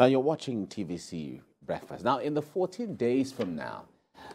You're watching TVC Breakfast. Now, in the 14 days from now,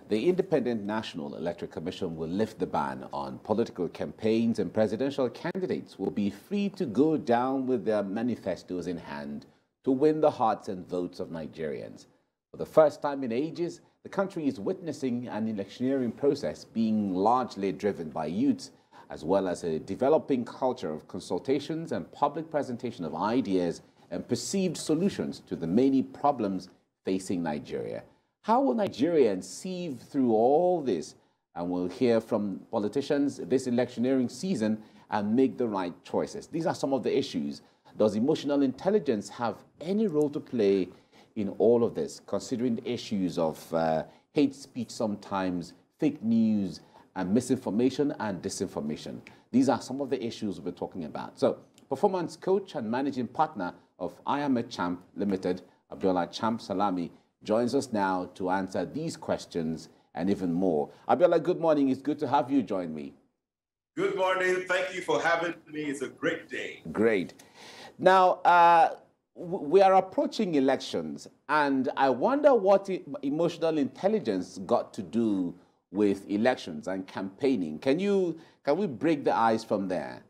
the Independent National Electoral Commission will lift the ban on political campaigns, and presidential candidates will be free to go down with their manifestos in hand to win the hearts and votes of Nigerians. For the first time in ages, the country is witnessing an electioneering process being largely driven by youths, as well as a developing culture of consultations and public presentation of ideas and perceived solutions to the many problems facing Nigeria. How will Nigerians sieve through all this? And we'll hear from politicians this electioneering season and make the right choices. These are some of the issues. Does emotional intelligence have any role to play in all of this, considering the issues of hate speech sometimes, fake news, and misinformation and disinformation? These are some of the issues we're talking about. So, performance coach and managing partner of I Am a Champ Limited, Abiola Champ Salami, joins us now to answer these questions and even more. Abiola, good morning. It's good to have you join me. Good morning. Thank you for having me. It's a great day. Great. Now, we are approaching elections, and I wonder what emotional intelligence got to do with elections and campaigning. Can we break the ice from there?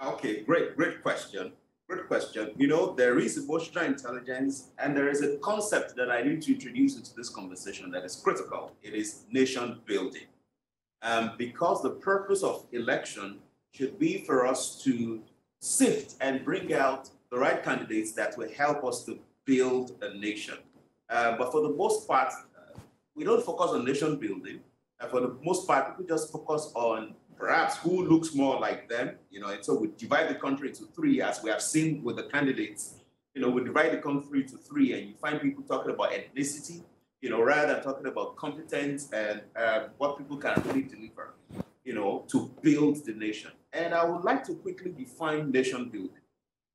Okay, great question. Great question. You know, there is emotional intelligence, and there is a concept that I need to introduce into this conversation that is critical. It is nation building. Because the purpose of election should be for us to sift and bring out the right candidates that will help us to build a nation. But for the most part, we don't focus on nation building. For the most part, people just focus on perhaps who looks more like them, and so we divide the country into three, as we have seen with the candidates. We divide the country into three, and you find people talking about ethnicity, rather than talking about competence and what people can really deliver, to build the nation. And I would like to quickly define nation building.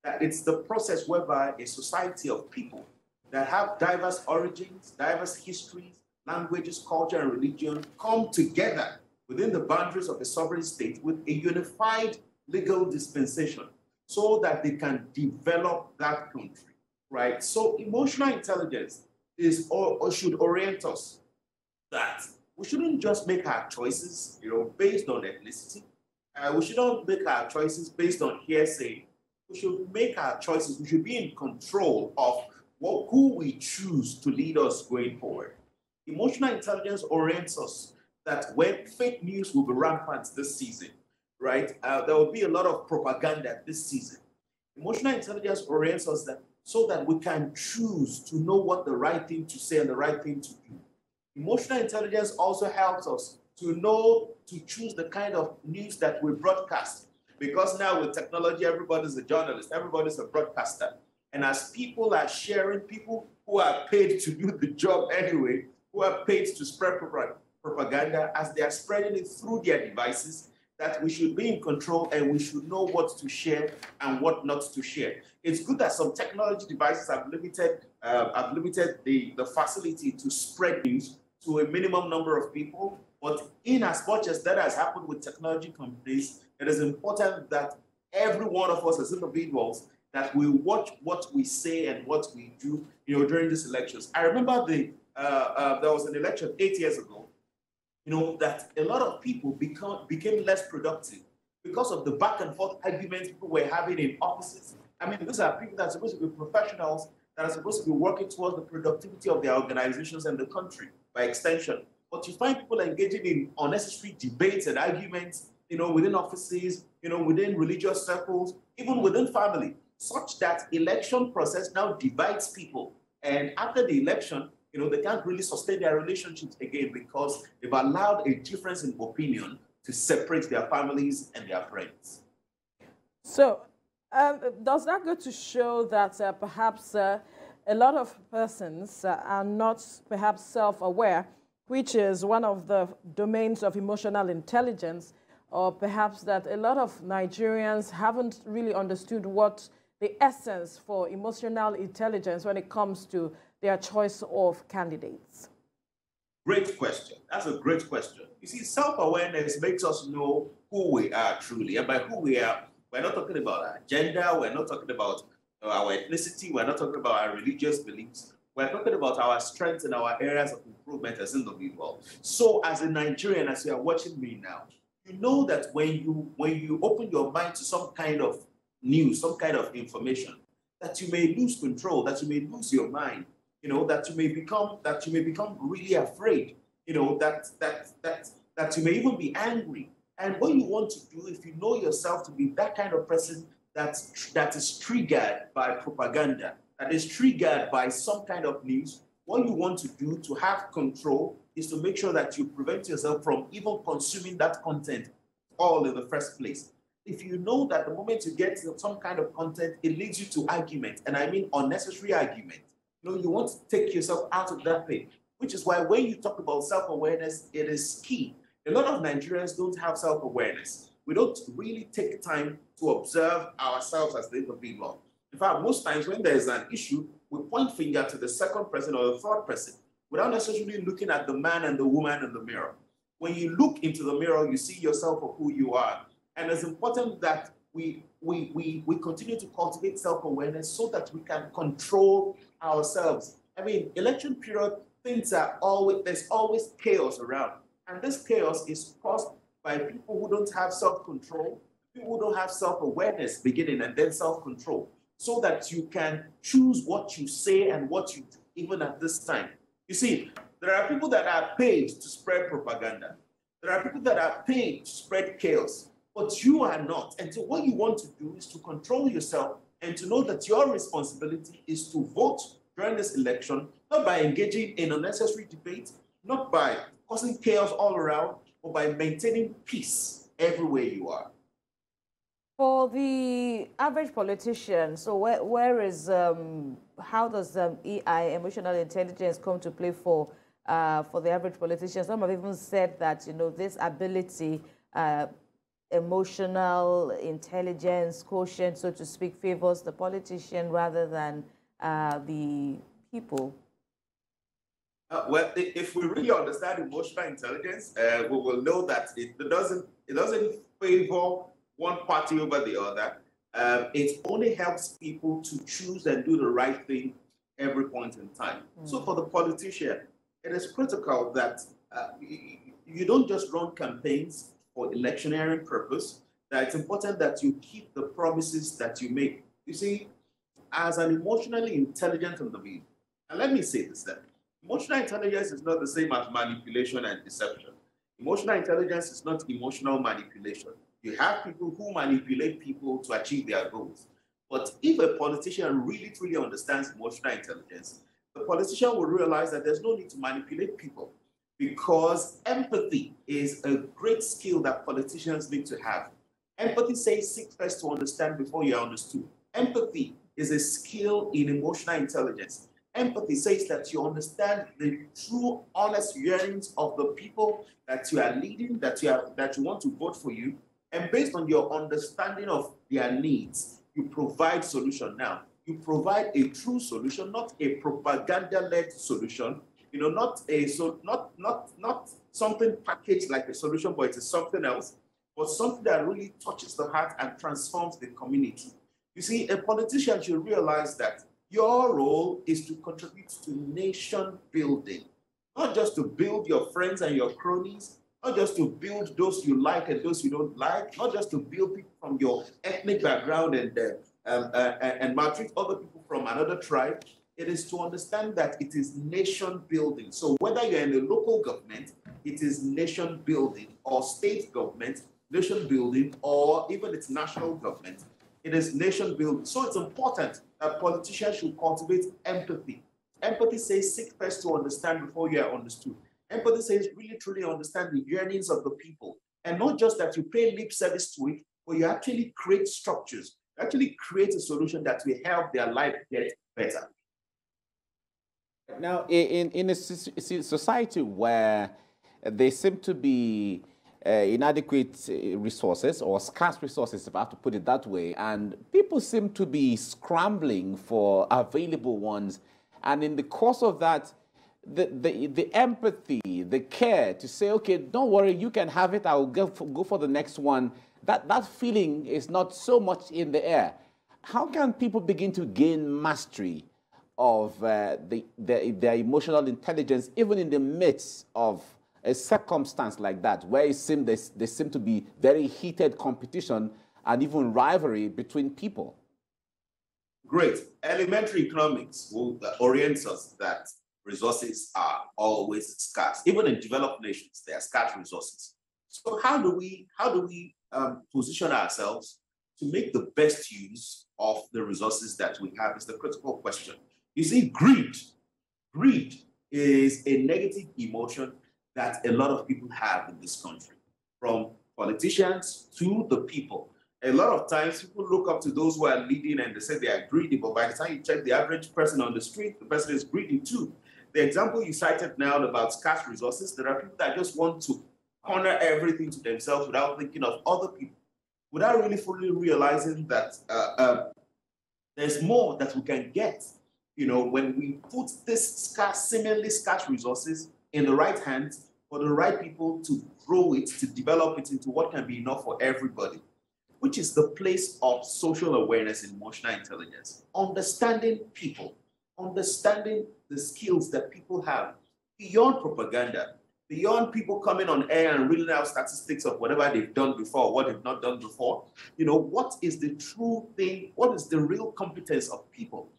That it's the process whereby a society of people that have diverse origins, diverse histories, languages, culture, and religion come together within the boundaries of a sovereign state with a unified legal dispensation so that they can develop that country, right? So emotional intelligence is or should orient us that we shouldn't just make our choices, based on ethnicity. We shouldn't make our choices based on hearsay. We should make our choices. We should be in control of who we choose to lead us going forward. Emotional intelligence orients us that when fake news will be rampant this season, right? There will be a lot of propaganda this season. Emotional intelligence orients us that so that we can choose to know what the right thing to say and the right thing to do. Emotional intelligence also helps us to choose the kind of news that we broadcast. Because now with technology, everybody's a journalist, everybody's a broadcaster. And as people are sharing, people who are paid to do the job anyway, who are paid to spread propaganda, as they are spreading it through their devices, that we should be in control and we should know what to share and what not to share. It's good that some technology devices have limited the facility to spread news to a minimum number of people. But in as much as that has happened with technology companies, it is important that every one of us as individuals, that we watch what we say and what we do, during these elections. I remember there was an election 8 years ago, that a lot of people became less productive because of the back and forth arguments people were having in offices. I mean, these are people that are supposed to be professionals, that are supposed to be working towards the productivity of their organizations and the country by extension. But you find people engaging in unnecessary debates and arguments, within offices, within religious circles, even within family, such that election process now divides people. And after the election, they can't really sustain their relationships again because they've allowed a difference in opinion to separate their families and their friends. So, does that go to show that perhaps a lot of persons are not perhaps self-aware, which is one of the domains of emotional intelligence, or perhaps that a lot of Nigerians haven't really understood what the essence for emotional intelligence when it comes to their choice of candidates? Great question. That's a great question. You see, self-awareness makes us know who we are truly. And by who we are, we're not talking about our gender, we're not talking about our ethnicity, we're not talking about our religious beliefs. We're talking about our strengths and our areas of improvement as individuals. So as a Nigerian, as you are watching me now, you know that when you open your mind to some kind of news, some kind of information, that you may lose control, that you may lose your mind, you know, that you may become really afraid, you know, that you may even be angry. And what you want to do, if you know yourself to be that kind of person that is triggered by propaganda, that is triggered by some kind of news, what you want to do to have control is to make sure that you prevent yourself from even consuming that content all in the first place. If you know that the moment you get some kind of content, it leads you to argument, and I mean unnecessary argument, you know, you want to take yourself out of that thing, which is why when you talk about self-awareness, it is key. A lot of Nigerians don't have self-awareness. We don't really take time to observe ourselves as the individual. In fact, most times when there is an issue, we point finger to the second person or the third person without necessarily looking at the man and the woman in the mirror. When you look into the mirror, you see yourself for who you are. And it's important that we continue to cultivate self-awareness so that we can control ourselves. I mean, election period, there's always chaos around. And this chaos is caused by people who don't have self-control, people who don't have self-awareness beginning and then self-control, so that you can choose what you say and what you do, even at this time. You see, there are people that are paid to spread propaganda. There are people that are paid to spread chaos, but you are not. And so what you want to do is to control yourself and to know that your responsibility is to vote during this election, not by engaging in unnecessary debate, not by causing chaos all around, but by maintaining peace everywhere you are. For the average politician, so how does EI, emotional intelligence, come to play for the average politician? Some have even said that, you know, this ability, emotional intelligence quotient, so to speak, favors the politician rather than the people. Well, if we really understand emotional intelligence, we will know that it doesn't favor one party over the other. It only helps people to choose and do the right thing every point in time. So for the politician, it is critical that you don't just run campaigns for electioneering purpose, that it's important that you keep the promises that you make. You see, as an emotionally intelligent individual, and let me say this then, emotional intelligence is not the same as manipulation and deception. Emotional intelligence is not emotional manipulation. You have people who manipulate people to achieve their goals. But if a politician really, truly understands emotional intelligence, the politician will realize that there's no need to manipulate people, because empathy is a great skill that politicians need to have. Empathy says seek first to understand before you are understood. Empathy is a skill in emotional intelligence. Empathy says that you understand the true, honest yearnings of the people that you are leading, that you want to vote for you, and based on your understanding of their needs, you provide solution. Now, you provide a true solution, not a propaganda-led solution. You know, not something packaged like a solution, but it is something else, but something that really touches the heart and transforms the community. You see, a politician should realize that your role is to contribute to nation building, not just to build your friends and your cronies, not just to build those you like and those you don't like, not just to build people from your ethnic background and maltreat other people from another tribe. It is to understand that it is nation building. So whether you're in the local government, it is nation building, or state government, nation building, or even its national government, it is nation building. So it's important that politicians should cultivate empathy. Empathy says seek first to understand before you are understood. Empathy says really truly understand the yearnings of the people. And not just that you pay lip service to it, but you actually create structures, you actually create a solution that will help their life get better. Now, in a society where there seem to be inadequate resources or scarce resources, if I have to put it that way, and people seem to be scrambling for available ones, and in the course of that, the empathy, the care to say, okay, don't worry, you can have it, I'll go for the next one, that feeling is not so much in the air. how can people begin to gain mastery of their emotional intelligence, even in the midst of a circumstance like that, where it seems there seem to be very heated competition and even rivalry between people? Great. Elementary economics will orient us that resources are always scarce. Even in developed nations, there are scarce resources. So how do we position ourselves to make the best use of the resources that we have is the critical question. You see, greed is a negative emotion that a lot of people have in this country, from politicians to the people. A lot of times people look up to those who are leading and they say they are greedy, but by the time you check the average person on the street, the person is greedy too. The example you cited now about scarce resources, there are people that just want to corner everything to themselves without thinking of other people, without really fully realizing that there's more that we can get, when we put this seemingly scarce resources in the right hands for the right people to grow it, to develop it into what can be enough for everybody, which is the place of social awareness and emotional intelligence. Understanding people, understanding the skills that people have beyond propaganda, beyond people coming on air and reading out statistics of whatever they've done before, what they've not done before. What is the true thing? What is the real competence of people?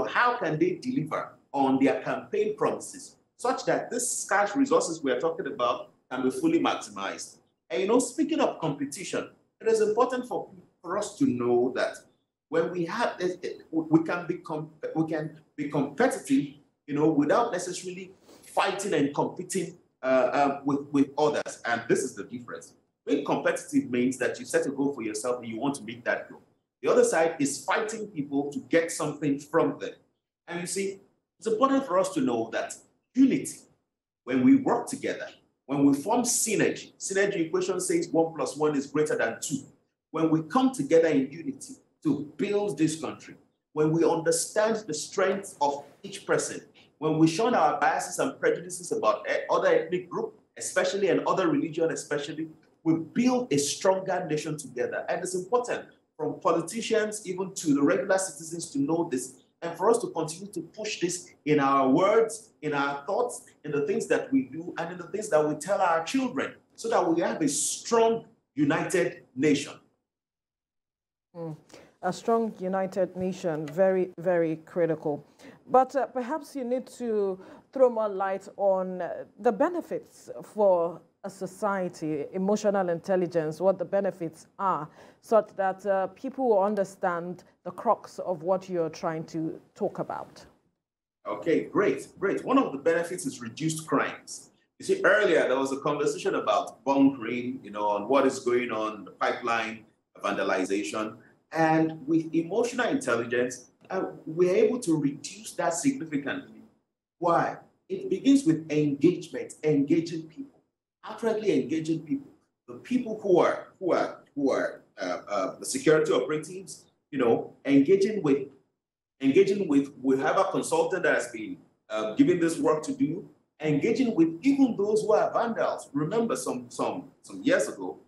How can they deliver on their campaign promises such that these scarce resources we are talking about can be fully maximized? And speaking of competition, it is important for us to know that when we have we can be competitive, without necessarily fighting and competing with others. And this is the difference. Being competitive means that you set a goal for yourself and you want to meet that goal. The other side is fighting people to get something from them. And you see, it's important for us to know that unity, when we work together, when we form synergy equation says 1 + 1 is greater than 2. When we come together in unity to build this country, when we understand the strength of each person, when we shun our biases and prejudices about other ethnic group, especially, and other religion especially, we build a stronger nation together. And it's important from politicians even to the regular citizens to know this, and for us to continue to push this in our words, in our thoughts, in the things that we do, and in the things that we tell our children, so that we have a strong, united nation. A strong, united nation, very, very critical. But perhaps you need to throw more light on the benefits for a society, emotional intelligence, what the benefits are, such that people will understand the crux of what you're trying to talk about. Okay, great. One of the benefits is reduced crimes. You see, earlier there was a conversation about bunkering, on what is going on, the pipeline, vandalization. And with emotional intelligence, we're able to reduce that significantly. Why? It begins with engagement, engaging people, accurately engaging people. The people who are the security operatives, engaging with, we have a consultant that has been given this work to do, engaging with even those who are vandals. Remember, some years ago,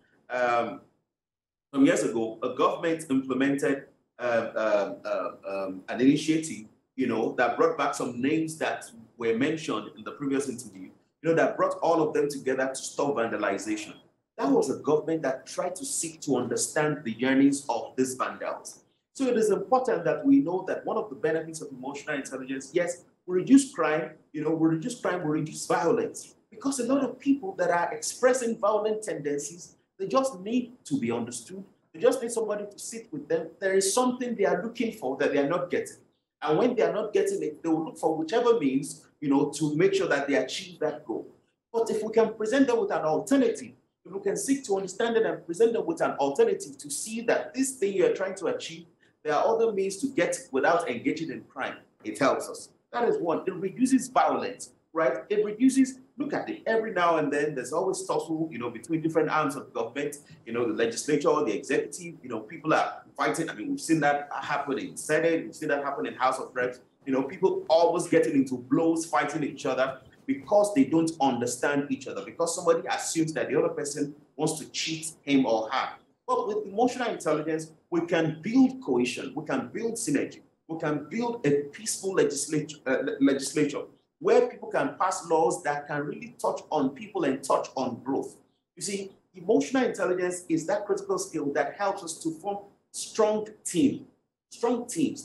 a government implemented an initiative, that brought back some names that were mentioned in the previous interview, that brought all of them together to stop vandalization. That was a government that tried to seek to understand the yearnings of these vandals. So it is important that we know that one of the benefits of emotional intelligence, yes, we reduce crime, we reduce violence, because a lot of people that are expressing violent tendencies, they just need to be understood. They just need somebody to sit with them. There is something they are looking for that they are not getting. And when they are not getting it, they will look for whichever means, to make sure that they achieve that goal. But if we can present them with an alternative, if we can seek to understand it and present them with an alternative to see that this thing you are trying to achieve, there are other means to get it without engaging in crime, it helps us. That is one. It reduces violence, right? It reduces, look at it, every now and then there's always tussle, between different arms of government, the legislature, the executive, people are fighting. I mean, we've seen that happen in Senate, we've seen that happen in House of Reps, people always getting into blows, fighting each other because they don't understand each other, because somebody assumes that the other person wants to cheat him or her. But with emotional intelligence, we can build cohesion, we can build synergy, we can build a peaceful legislature where people can pass laws that can really touch on people and touch on growth. You see, emotional intelligence is that critical skill that helps us to form strong teams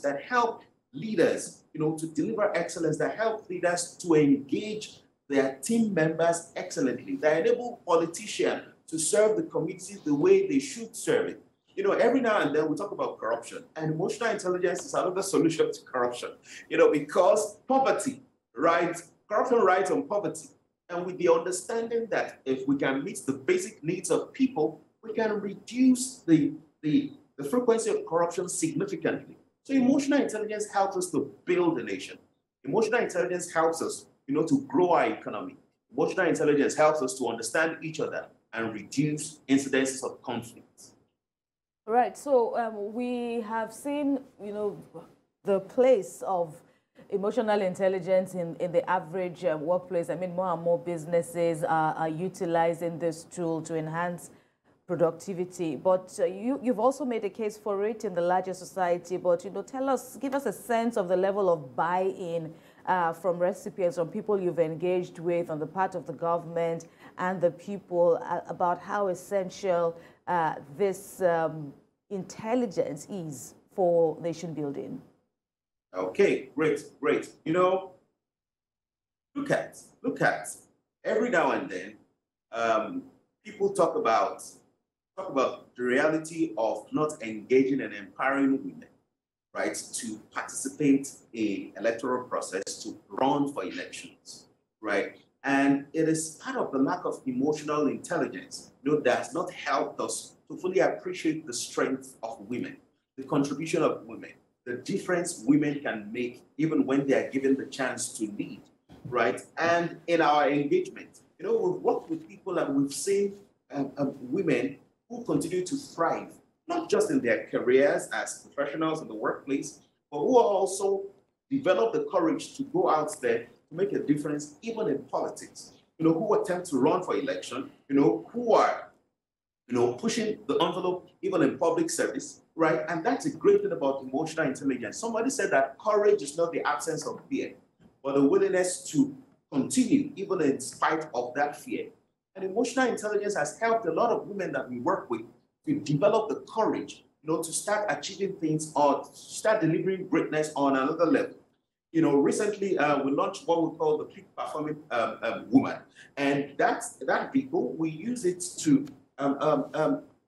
that help leaders, to deliver excellence, that help leaders to engage their team members excellently, that enable politicians to serve the community the way they should serve it. Every now and then we talk about corruption, and emotional intelligence is another solution to corruption, because poverty, right? Corruption rides on poverty. And with the understanding that if we can meet the basic needs of people, we can reduce the frequency of corruption significantly. So emotional intelligence helps us to build a nation. Emotional intelligence helps us, to grow our economy. Emotional intelligence helps us to understand each other and reduce incidences of conflict. Right. So we have seen, the place of emotional intelligence in the average workplace. I mean, more and more businesses are utilizing this tool to enhance productivity. But you've also made a case for it in the larger society. But, give us a sense of the level of buy-in from recipients, from people you've engaged with on the part of the government and the people about how essential this intelligence is for nation building. Okay, great. Look at every now and then, people talk about the reality of not engaging and empowering women, right, to participate in electoral process, to run for elections, right? And it is part of the lack of emotional intelligence, that has not helped us to fully appreciate the strength of women, the contribution of women, the difference women can make even when they are given the chance to lead, right? And in our engagement, we've worked with people and we've seen women who continue to thrive, not just in their careers as professionals in the workplace, but who also develop the courage to go out there to make a difference, even in politics, who attempt to run for election, who are, pushing the envelope even in public service, right? And that's a great thing about emotional intelligence. Somebody said that courage is not the absence of fear, but the willingness to continue even in spite of that fear. And emotional intelligence has helped a lot of women that we work with to develop the courage, to start achieving things or start delivering greatness on another level. Recently we launched what we call the peak performing woman, and that vehicle, we use it to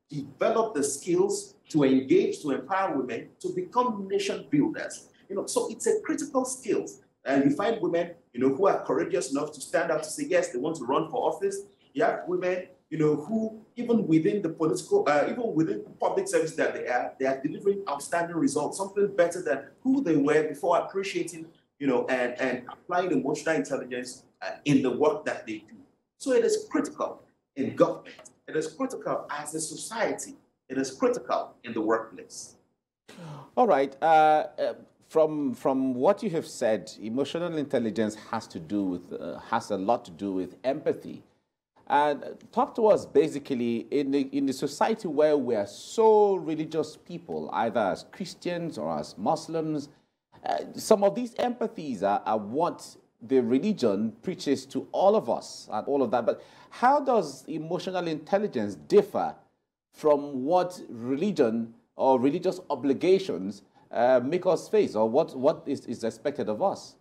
develop the skills to engage, to empower women to become nation builders. So it's a critical skill. And you find women, who are courageous enough to stand up to say, yes, they want to run for office. You have women, who even within the political, even within the public service that they are delivering outstanding results, something better than who they were before, appreciating, and applying emotional intelligence in the work that they do. So it is critical in government. It is critical as a society. It is critical in the workplace. All right. From what you have said, emotional intelligence has a lot to do with empathy. And talk to us basically in the society where we are so religious people, either as Christians or as Muslims. Some of these empathies are what the religion preaches to all of us and all of that. But how does emotional intelligence differ from what religion or religious obligations make us face, or what is expected of us?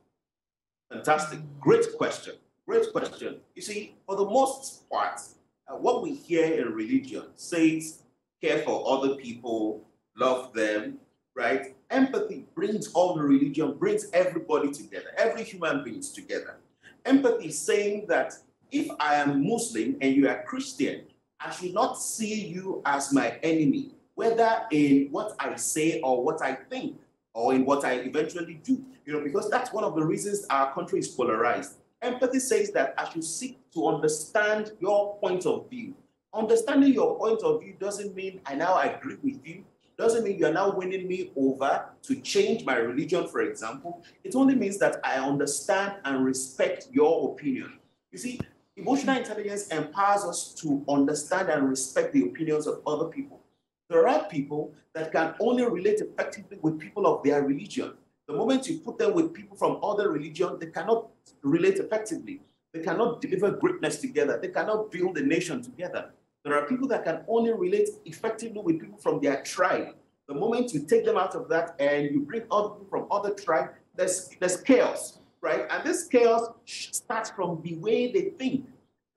Fantastic. Great question. Great question. You see, for the most part, what we hear in religion says care for other people, love them, right? Empathy brings all the religion, brings everybody together, every human being together. Empathy is saying that if I am Muslim and you are Christian, I should not see you as my enemy, whether in what I say or what I think, or in what I eventually do, because that's one of the reasons our country is polarized. Empathy says that I should seek to understand your point of view. Understanding your point of view doesn't mean I now agree with you, doesn't mean you're now winning me over to change my religion, for example. It only means that I understand and respect your opinion. You see, emotional intelligence empowers us to understand and respect the opinions of other people. There are people that can only relate effectively with people of their religion. The moment you put them with people from other religions, they cannot relate effectively. They cannot deliver greatness together. They cannot build a nation together. There are people that can only relate effectively with people from their tribe. The moment you take them out of that and you bring other people from other tribes, there's chaos, right? And this chaos starts from the way they think.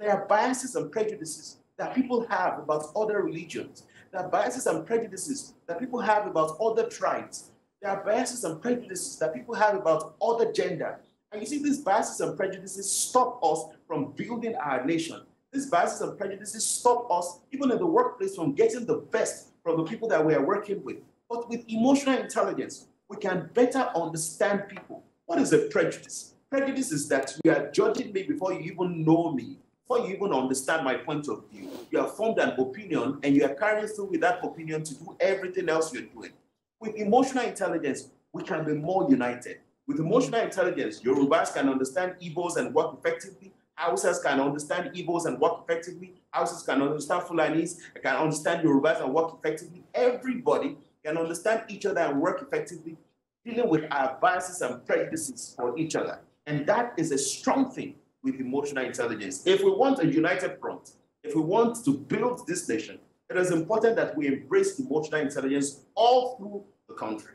There are biases and prejudices that people have about other religions. There are biases and prejudices that people have about other tribes. There are biases and prejudices that people have about other gender. And you see, these biases and prejudices stop us from building our nation. These biases and prejudices stop us, even in the workplace, from getting the best from the people that we are working with. But with emotional intelligence, we can better understand people. What is a prejudice? Prejudice is that you are judging me before you even know me, before you even understand my point of view. You have formed an opinion, and you are carrying through with that opinion to do everything else you're doing. With emotional intelligence, we can be more united. With emotional intelligence, Yorubas can understand Igbos and work effectively. Hausas can understand Igbos and work effectively. Hausas can understand Fulanis, can understand Yorubas and work effectively. Everybody can understand each other and work effectively, dealing with our biases and prejudices for each other. And that is a strong thing with emotional intelligence. If we want a united front, if we want to build this nation, it is important that we embrace emotional intelligence all through the country.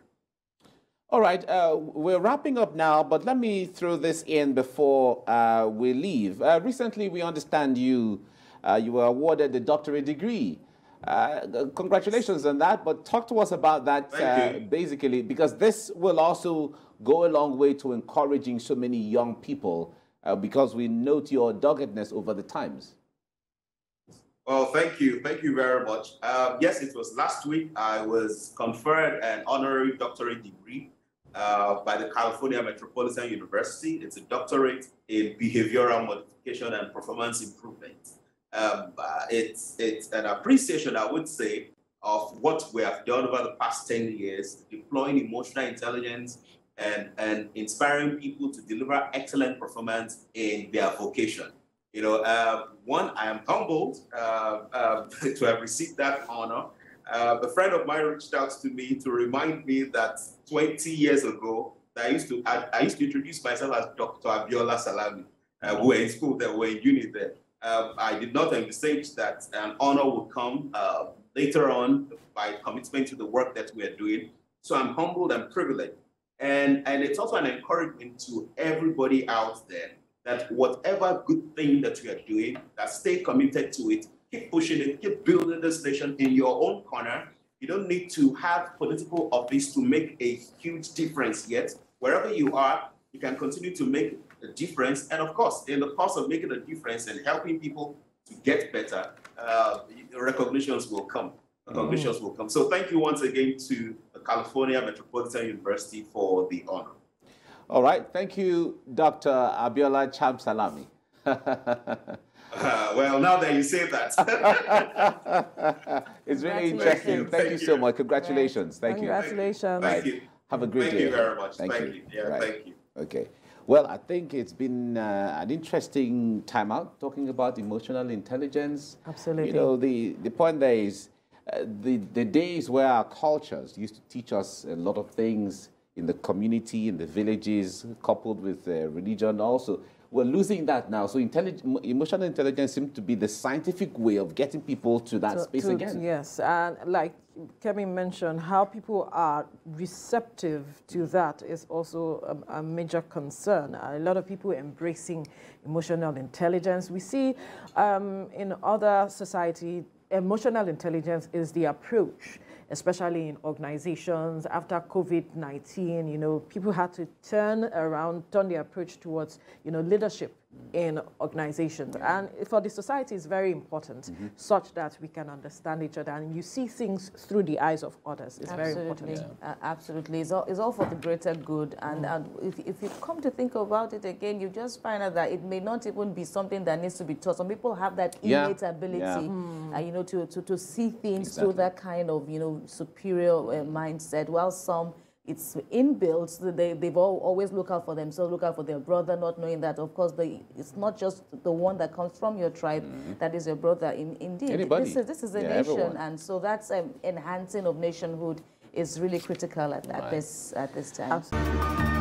All right, we're wrapping up now, but let me throw this in before we leave. Recently, we understand you were awarded a doctorate degree. Congratulations on that, but talk to us about that basically, because this will also go a long way to encouraging so many young people, because we note your doggedness over the times. Well, thank you. Thank you very much. Yes, it was last week. I was conferred an honorary doctorate degree by the California Metropolitan University. It's a doctorate in behavioral modification and performance improvement. It's an appreciation, I would say, of what we have done over the past 10 years, deploying emotional intelligence and inspiring people to deliver excellent performance in their vocation. You know, one, I am humbled to have received that honor. A friend of mine reached out to me to remind me that 20 years ago, I used to introduce myself as Dr. Abiola Salami. We were in school there, we were in uni there. I did not envisage that an honor would come later on by commitment to the work that we are doing. So I'm humbled and privileged. And it's also an encouragement to everybody out there that whatever good thing that you are doing, that stay committed to it, keep pushing it, keep building this nation in your own corner. You don't need to have political office to make a huge difference yet. Wherever you are, you can continue to make a difference. And of course, in the course of making a difference and helping people to get better, recognitions will come. Recognitions will come. So thank you once again to the California Metropolitan University for the honor. All right. Thank you, Dr. Abiola Cham Salami. Well, now that you say that. It's really interesting. Thank you so much. Congratulations. Thank you. Congratulations. Thank you. Have a great day. Thank you very much. Thank you. Yeah, right. Thank you. Okay. Well, I think it's been an interesting time out talking about emotional intelligence. Absolutely. You know, the point there is the days where our cultures used to teach us a lot of things in the community, in the villages, coupled with religion also. We're losing that now. So emotional intelligence seems to be the scientific way of getting people to that space again. Yes, and like Kevin mentioned, how people are receptive to that is also a major concern. A lot of people embracing emotional intelligence. We see in other society, emotional intelligence is the approach, especially in organizations. After COVID-19, you know, people had to turn the approach towards, you know, leadership in organizations. And for the society, it's very important, such that we can understand each other and you see things through the eyes of others. It's very important. Yeah. Absolutely. It's all for the greater good. And if you come to think about it again, you just find out that it may not even be something that needs to be taught. Some people have that innate ability, you know, to see things through that kind of, you know, superior mindset, while some it's inbuilt. They've always look out for themselves, look out for their brother, not knowing that, of course, it's not just the one that comes from your tribe that is your brother. Indeed, anybody. This is a nation, everyone. and so that's enhancing of nationhood is really critical at this time. Absolutely.